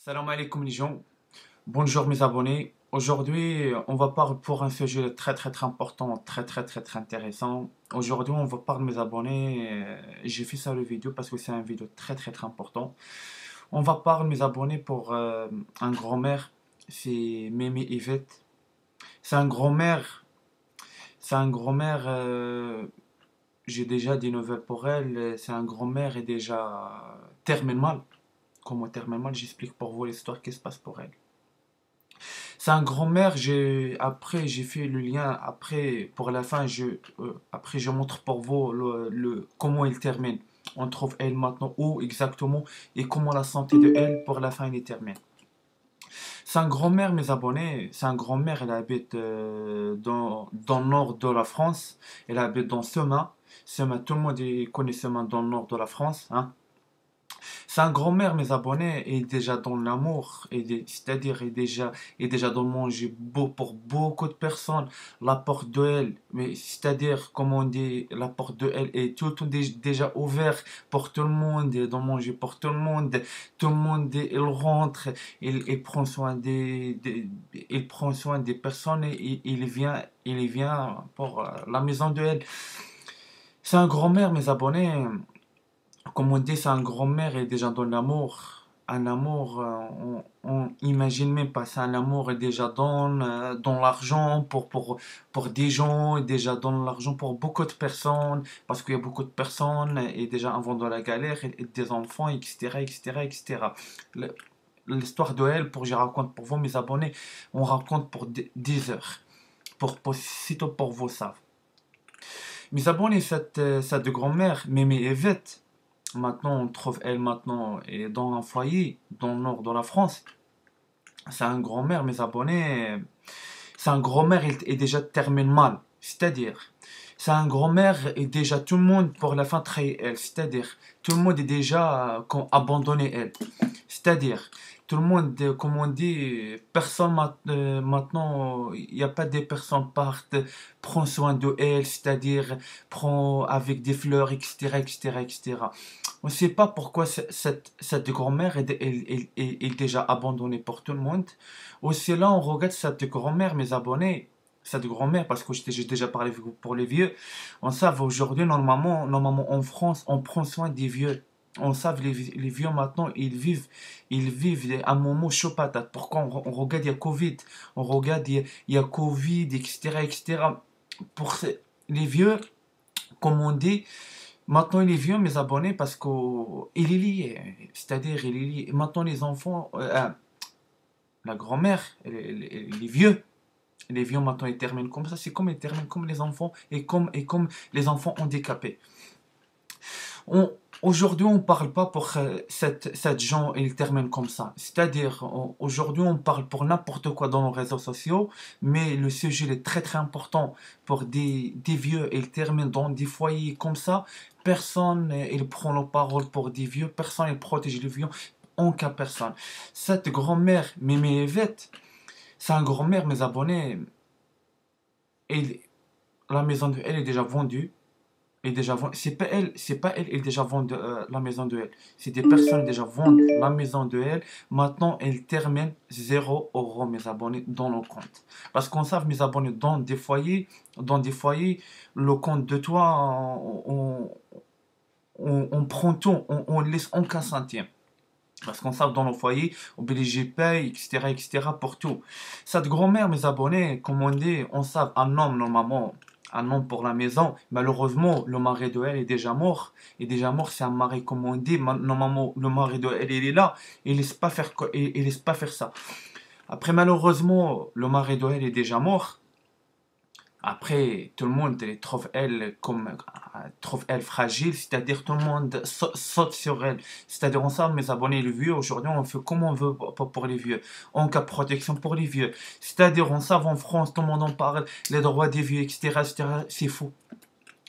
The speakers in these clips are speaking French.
Salam alaikum les gens, bonjour mes abonnés. Aujourd'hui, on va parler pour un sujet très important, très intéressant. Aujourd'hui, on va parler mes abonnés. J'ai fait ça le vidéo parce que c'est un vidéo très important. On va parler mes abonnés pour un grand-mère, c'est Mémé Yvette. C'est un grand-mère, j'ai déjà des nouvelles pour elle. C'est un grand-mère et déjà terminal. Comment terminal, j'explique pour vous l'histoire qui se passe pour elle. C'est un grand-mère, après j'ai fait le lien, après pour la fin après je montre pour vous comment il termine. On trouve elle maintenant où exactement et comment la santé de elle pour la fin il termine. C'est un grand-mère mes abonnés, c'est un grand-mère, elle habite dans le nord de la France, elle habite dans Semin. Semin, tout le monde connaît Semin dans le nord de la France, hein. C'est un grand-mère, mes abonnés, et déjà dans l'amour, c'est-à-dire est déjà dans le manger pour beaucoup de personnes, la porte de elle, mais c'est-à-dire, comme on dit, la porte de elle est déjà ouverte pour tout le monde, et dans le manger pour tout le monde, il rentre, il prend soin il prend soin des personnes et il vient pour la maison de elle. C'est un grand-mère, mes abonnés. Comme on dit, c'est un grand-mère et déjà dans l'amour. Un amour, on imagine même pas, c'est un amour et déjà dans l'argent pour des gens, et déjà dans l'argent pour beaucoup de personnes, parce qu'il y a beaucoup de personnes, et déjà avant de la galère, et des enfants, etc. Le- L'histoire de elle, je raconte pour vous, mes abonnés, on raconte pour 10 heures, sitôt pour vous savent. Mes abonnés, cette grand-mère, Mémé Evette, maintenant, on trouve elle maintenant est dans un foyer dans le nord de la France. C'est un grand-mère, mes abonnés. C'est un grand-mère est déjà termine mal. C'est-à-dire, c'est un grand-mère et déjà tout le monde pour la fin trahi elle. C'est-à-dire, tout le monde est déjà abandonné elle. C'est-à-dire, tout le monde, comme on dit, personne maintenant, il n'y a pas des personnes partent, prend soin de elle, c'est-à-dire, prend avec des fleurs, etc. On ne sait pas pourquoi cette grand-mère est déjà abandonnée pour tout le monde. Aussi là, on regarde cette grand-mère, mes abonnés, cette grand-mère, parce que j'ai déjà parlé pour les vieux, on sait aujourd'hui, normalement en France, on prend soin des vieux. On sait les vieux maintenant, ils vivent un moment chaud patate. Pourquoi on regarde, il y a Covid, on regarde, il y a Covid, etc. Pour les vieux, comme on dit, maintenant il est vieux, mes abonnés, parce qu'il est lié. C'est-à-dire, il est lié. Maintenant, les enfants, la grand-mère, elle est vieux. Les vieux maintenant ils terminent comme ça, c'est comme ils terminent comme les enfants et comme les enfants handicapés. On, Aujourd'hui on parle pas pour cette gens ils terminent comme ça. C'est-à-dire aujourd'hui on parle pour n'importe quoi dans nos réseaux sociaux, mais le sujet il est très important pour des vieux ils terminent dans des foyers comme ça. Personne il prend la parole pour des vieux, personne il protège les vieux, en cas personne. Cette grand-mère Mémé Evette, c'est un grand-mère mes abonnés. Et la maison de elle est déjà vendue. C'est pas elle, elle est déjà vendue la maison de elle. C'est des personnes qui déjà vendent la maison de elle. Maintenant, elle termine 0 € mes abonnés dans le compte. Parce qu'on sait mes abonnés dans des foyers, le compte de toi, on prend tout, on laisse aucun centime. Parce qu'on sait dans nos foyers, obligé paye, etc. pour tout. Cette grand-mère, mes abonnés, comme on dit, on sait un homme normalement, un homme pour la maison. Malheureusement, le mari de elle est déjà mort. Et déjà mort, c'est un mari, comme on dit. Normalement, le mari de elle, il est là. Il laisse pas faire, il laisse pas faire ça. Après, malheureusement, le mari de elle est déjà mort. Après, tout le monde trouve elle fragile, c'est-à-dire tout le monde saute sur elle. C'est-à-dire on sait, mes abonnés les vieux, aujourd'hui on fait comme on veut pour les vieux. On cap protection pour les vieux. C'est-à-dire on sait en France, tout le monde en parle, les droits des vieux, etc. C'est faux.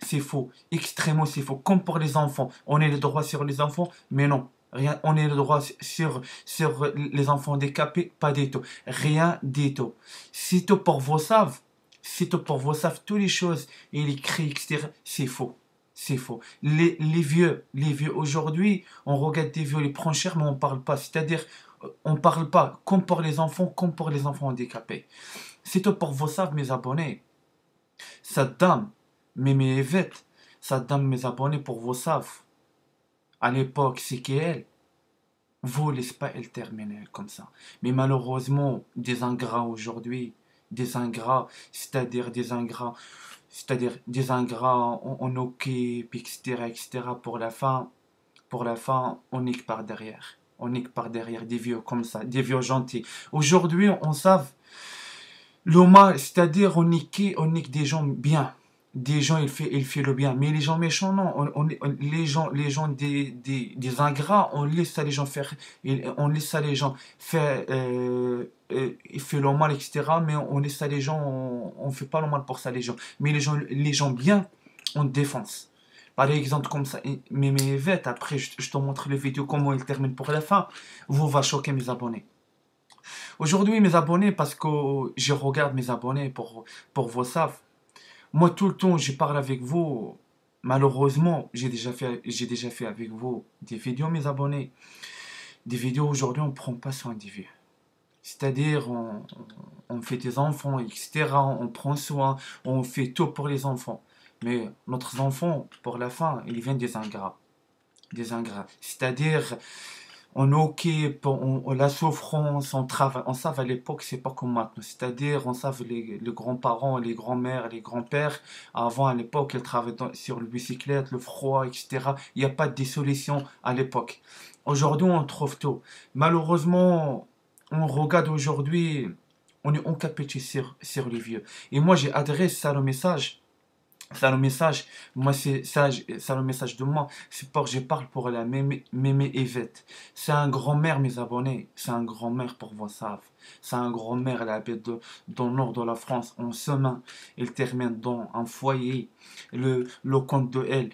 C'est faux. Extrêmement c'est faux. Comme pour les enfants. On a les droits sur les enfants, mais non. Rien, on a le droit sur les enfants handicapés, pas du tout. Rien du tout. C'est tout pour vos savent. C'est tout pour vos savent toutes les choses. Et les cris, etc. C'est faux. C'est faux. Les vieux aujourd'hui, on regarde des vieux, les prend cher, mais on parle pas. C'est-à-dire, On parle pas comme pour les enfants, comme pour les enfants handicapés. C'est tout pour vous savez, mes abonnés. Saddam, Mémé Yvette, Saddam, mes abonnés, pour vous savez. À l'époque, c'est qu'elle. Vous laissez pas elle terminer comme ça. Mais malheureusement, des ingrats aujourd'hui, des ingrats, c'est-à-dire des ingrats, on occupe, etc., etc., pour la fin, on nique par derrière. On nique par derrière des vieux comme ça, des vieux gentils. Aujourd'hui, on savent, le mal, c'est-à-dire on nique des gens bien. Des gens, il fait le bien. Mais les gens méchants, non. Les gens des ingrats, on laisse ça les gens faire, on laisse ça les gens faire, il fait le mal, etc. Mais on laisse ça les gens, on fait pas le mal pour ça les gens. Mais les gens bien, on défense. Par exemple, comme ça, mais Yvette, après, je te montre les vidéos, comment il termine pour la fin. Vous va choquer mes abonnés. Aujourd'hui, mes abonnés, parce que je regarde mes abonnés pour vous savez. Moi, tout le temps, je parle avec vous. Malheureusement, j'ai déjà fait avec vous des vidéos, mes abonnés. Des vidéos aujourd'hui, on ne prend pas soin des vieux. C'est-à-dire, on fait des enfants, etc. On prend soin, on fait tout pour les enfants. Mais notre enfant, pour la fin, ils viennent des ingrats. Des ingrats. C'est-à-dire, on occupe, la souffrance, on travaille. On savait à l'époque, c'est pas comme maintenant. C'est-à-dire, on savait les grands-parents, les grands-mères, les grands-pères. Avant, à l'époque, ils travaillaient sur le bicyclette, le froid, etc. Il n'y a pas de solutions à l'époque. Aujourd'hui, on trouve tout. Malheureusement, on regarde aujourd'hui, on est encapé sur les vieux. Et moi, j'ai adressé ça le message. Ça le message, moi c'est ça le message de moi, c'est pour je parle pour la mémé Yvette. C'est un grand-mère mes abonnés, c'est un grand-mère pour vous savez. C'est un grand-mère, elle habite dans le nord de la France, en semain, elle termine dans un foyer. Le compte de elle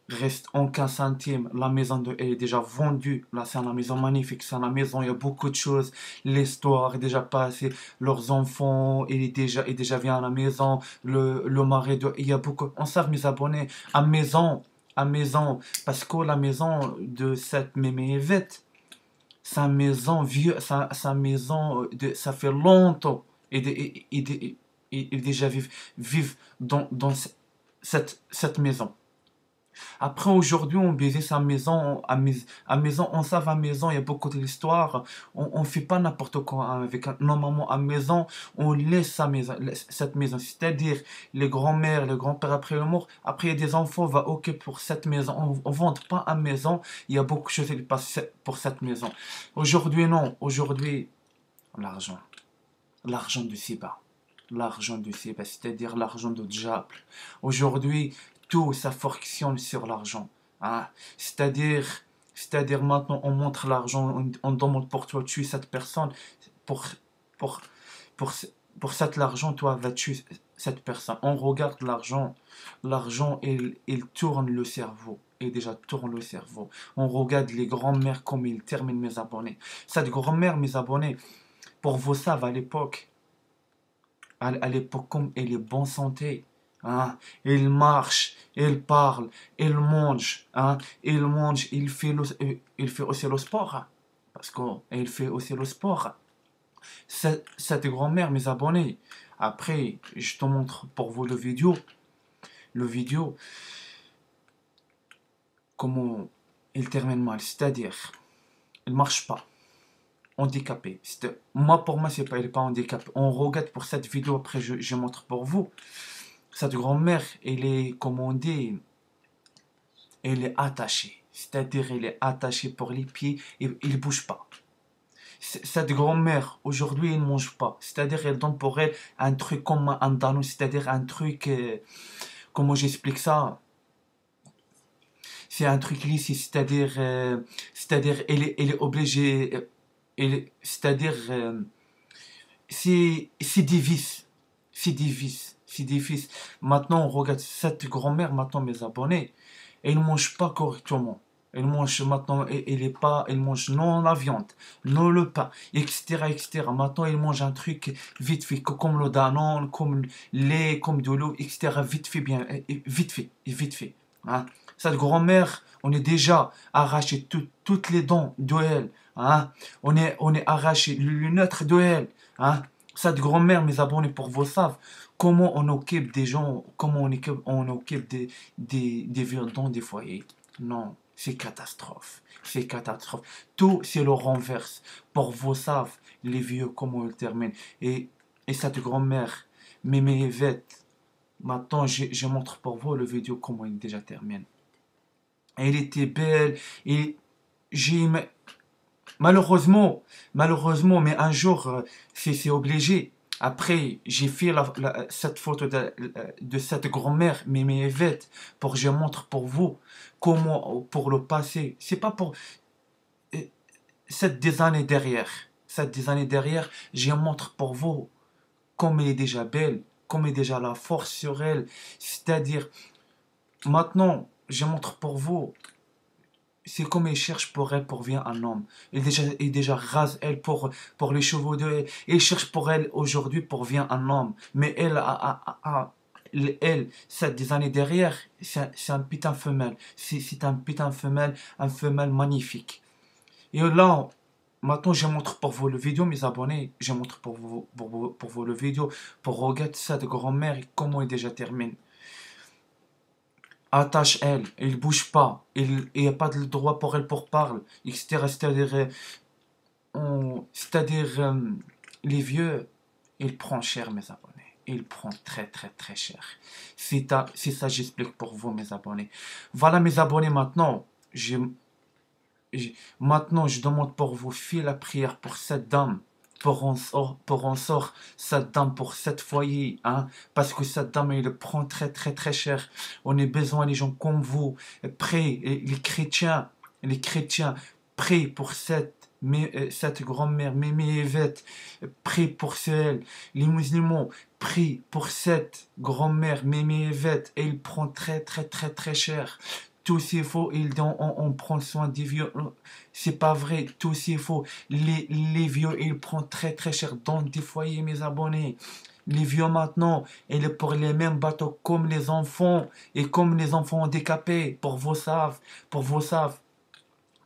reste en 15 centimes, la maison de elle est déjà vendue. Là c'est une maison magnifique, c'est une maison, il y a beaucoup de choses, l'histoire est déjà passée, leurs enfants, est déjà vient à la maison, le mari de, il y a beaucoup, on sait mes abonnés, à maison, parce que la maison de cette mémé Yvette, sa maison vieux, sa maison, ça fait longtemps, et déjà vivent dans cette maison. Après, aujourd'hui, on baisait sa maison, à maison, on savait à maison, il y a beaucoup d'histoires. On fait pas n'importe quoi avec normalement à maison, on laisse cette maison. C'est-à-dire, les grands-mères, les grands-pères après le mort, après il y a des enfants, on va OK pour cette maison. On vend pas à maison, il y a beaucoup de choses qui passent pour cette maison. Aujourd'hui, non. Aujourd'hui, l'argent. L'argent de Siba. L'argent de Siba, c'est-à-dire l'argent de diable. Aujourd'hui, tout ça fonctionne sur l'argent. Hein. C'est-à-dire, c'est-à-dire maintenant, on montre l'argent, on demande pour toi tuer cette personne. Pour, pour, pour, pour cet argent, toi, va tuer cette personne. On regarde l'argent. L'argent, il tourne le cerveau. Et déjà tourne le cerveau. On regarde les grands-mères comme ils terminent mes abonnés. Cette grand-mère, mes abonnés, pour vous savez, à l'époque, comme elle est bonne santé, hein, il marche, il parle, il mange, hein, il fait aussi le sport, hein, parce qu'il fait aussi le sport. Cette grand-mère, mes abonnés, après, je te montre pour vous le vidéo, comment il termine mal, c'est-à-dire, il marche pas. Handicapé. Moi, pour moi, il n'est pas handicapé. On regarde pour cette vidéo, après je montre pour vous. Cette grand-mère, elle est, comme on dit, elle est attachée. C'est-à-dire, elle est attachée pour les pieds et il ne bouge pas. Cette grand-mère, aujourd'hui, elle ne mange pas. C'est-à-dire, elle donne pour elle un truc comme un danon, c'est-à-dire un truc, comment j'explique ça? C'est un truc lisse, c'est-à-dire, elle est obligée, c'est-à-dire, c'est des vices. C'est des vices. C'est des vices. Maintenant, on regarde cette grand-mère, maintenant, mes abonnés, elle ne mange pas correctement. Elle mange maintenant, elle mange non la viande, non le pain, etc., etc. Maintenant, elle mange un truc vite fait, comme le Danone, comme le lait, comme de l'eau, etc. Vite fait, bien, vite fait, vite fait. Hein. Cette grand-mère, on est déjà arraché toutes les dents d'elle. Hein. On est arraché les lunettes d'elle. Hein. Cette grand-mère, mes abonnés, pour vous savent comment on occupe des gens, comment on occupe des vieux dans des foyers. Non, c'est catastrophe. C'est catastrophe. Tout, c'est le renverse. Pour vous savent les vieux, comment ils terminent. Et cette grand-mère, Mémé Yvette, maintenant, je montre pour vous le vidéo comment il déjà termine. Elle était belle et j'ai malheureusement, mais un jour, c'est obligé. Après, j'ai fait cette photo de cette grand-mère, Mémé Yvette, pour que je montre pour vous comment, pour le passé. C'est pas pour euh, cette des années derrière. Cette des années derrière, je montre pour vous comme elle est déjà belle, comme elle est déjà la force sur elle. C'est-à-dire, maintenant, je montre pour vous, c'est comme elle cherche pour elle pour bien un homme. Elle déjà rase elle pour les chevaux de elle. Elle cherche pour elle aujourd'hui pour bien un homme. Mais elle elle, ça, des années derrière, c'est un putain femelle. C'est un putain femelle, un femelle magnifique. Et là, maintenant, je montre pour vous le vidéo, mes abonnés. Je montre pour vous le vidéo, pour regarder ça de grand-mère et comment elle déjà termine. Attache elle, il bouge pas, il n'y a pas de droit pour elle pour parler, etc. C'est-à-dire, les vieux, ils prennent cher, mes abonnés. Ils prennent très très très cher. C'est ça, j'explique pour vous, mes abonnés. Voilà, mes abonnés, maintenant. Maintenant, je demande pour vous, faites la prière pour cette dame, pour en sort cette dame pour cette foyer, hein, parce que cette dame, elle prend très très très cher. On a besoin des gens comme vous, prêts, et les chrétiens, prêts pour cette grand-mère, Mémé Yvette, prêts pour elle, les musulmans, prient pour cette grand-mère, Mémé Yvette, et il prend très très très très cher. Tout c'est faux, on prend soin des vieux. C'est pas vrai, tout c'est faux. Les vieux, ils prennent très très cher dans des foyers, mes abonnés. Les vieux maintenant, ils pour les mêmes bateaux comme les enfants et comme les enfants handicapés. Pour vos saves.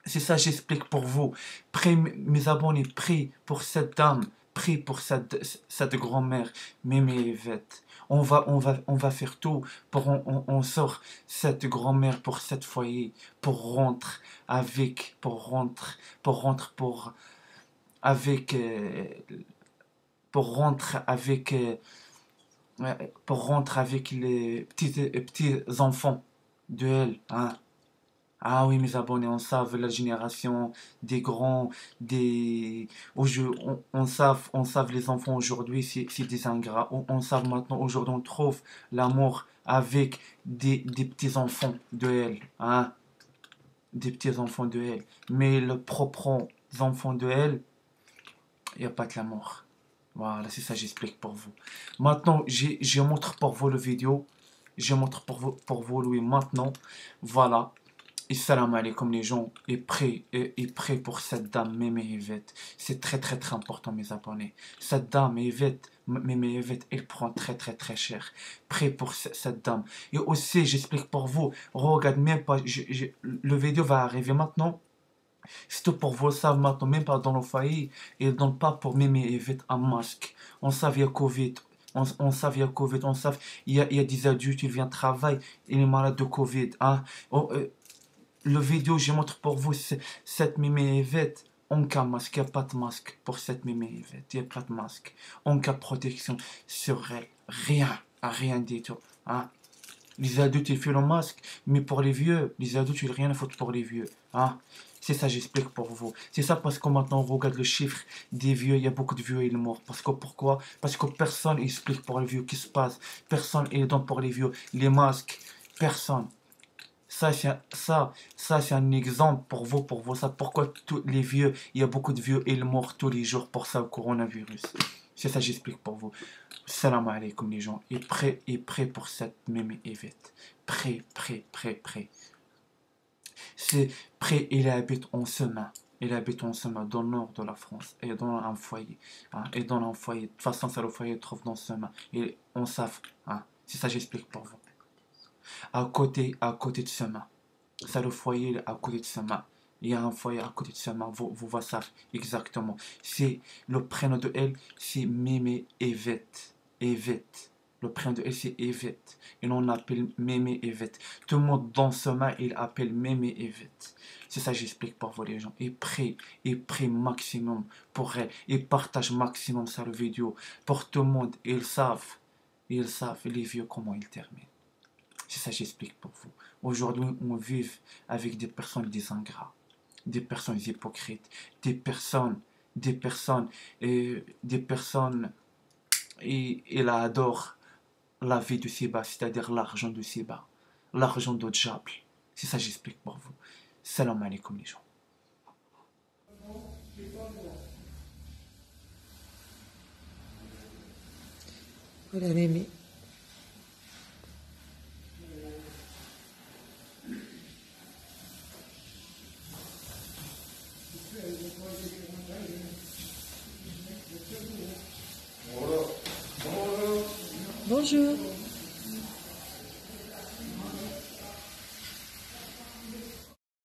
C'est ça, j'explique pour vous. Prie, mes abonnés, prie pour cette dame, prie pour cette grand-mère, Mémé Yvette. On va faire tout pour on sort cette grand-mère pour cette foyer, avec, euh, pour rentrer avec, pour rentrer avec les petits enfants de elle, hein. Ah oui, mes abonnés, on savent la génération des grands, on savent les enfants aujourd'hui, c'est des ingrats. On savent maintenant, aujourd'hui, on trouve l'amour avec des petits-enfants de elle, hein, des petits-enfants de elle. Mais le propre enfant de elle, il n'y a pas de l'amour. Voilà, c'est ça, j'explique pour vous. Maintenant, je montre pour vous le vidéo. Je montre pour vous, Louis, maintenant. Voilà. Et salam alaikum les gens, et prêt pour cette dame Mémé Yvette. C'est très très très important, mes abonnés. Cette dame Yvette, Mémé Yvette, elle prend très très très cher. Prêt pour cette dame. Et aussi, j'explique pour vous, regarde même pas, le vidéo va arriver maintenant. C'est tout pour vous, ça maintenant, même pas dans le foyer, ils ne donnent pas pour Mémé Yvette un masque. On savait il y a Covid. On savait il y a Covid, on savait il y a des adultes, ils viennent travailler, ils sont malades de Covid. Hein. Le vidéo, je montre pour vous cette Mémé Yvette. Aucun masque, il n'y a pas de masque pour cette Mémé Yvette. Il n'y a pas de masque. Aucune protection sur elle. Rien, rien du tout. Hein. Les adultes, ils font le masque, mais pour les vieux, les adultes, ils n'ont rien à foutre pour les vieux. Hein. C'est ça, j'explique pour vous. C'est ça parce que maintenant, on regarde le chiffre des vieux, il y a beaucoup de vieux, ils sont morts. Parce que pourquoi? Parce que personne explique pour les vieux ce qui se passe. Personne ne donne pour les vieux les masques. Personne. Ça, c'est un exemple pour vous. Ça, pourquoi tous les vieux, il y a beaucoup de vieux, ils meurent tous les jours pour ça, le coronavirus. C'est ça, j'explique pour vous. Salam alaikum, les gens. Et prêt pour cette même Yvette. Prêt, prêt, prêt, prêt. C'est prêt, il habite en Semin. Il habite en Semin, dans le nord de la France. Et dans un foyer. Hein, et dans un foyer. De toute façon, c'est le foyer trouve dans Semin. Et on savent. Hein. C'est ça, j'explique pour vous. à côté de sa main. Ça, le foyer il est à côté de sa main. Il y a un foyer à côté de sa main. Vous voyez ça exactement. C'est le prénom de elle, c'est Mémé Evette. Evette. Le prénom de elle, c'est Evette. Et on appelle Mémé Evette. Tout le monde dans ce main, il appelle Mémé Evette. C'est ça, j'explique pour vous les gens. Et prie maximum pour elle. Et partage maximum sur la vidéo. Pour tout le monde, ils savent, les vieux, comment ils terminent. C'est ça, j'explique pour vous. Aujourd'hui, on vit avec des personnes des ingrats, des personnes hypocrites, des personnes, et elle adore la vie de Siba, c'est-à-dire l'argent de Siba, l'argent de diable. C'est ça, j'explique pour vous. Salam alaikum les gens. Voilà, Mémé. Bonjour.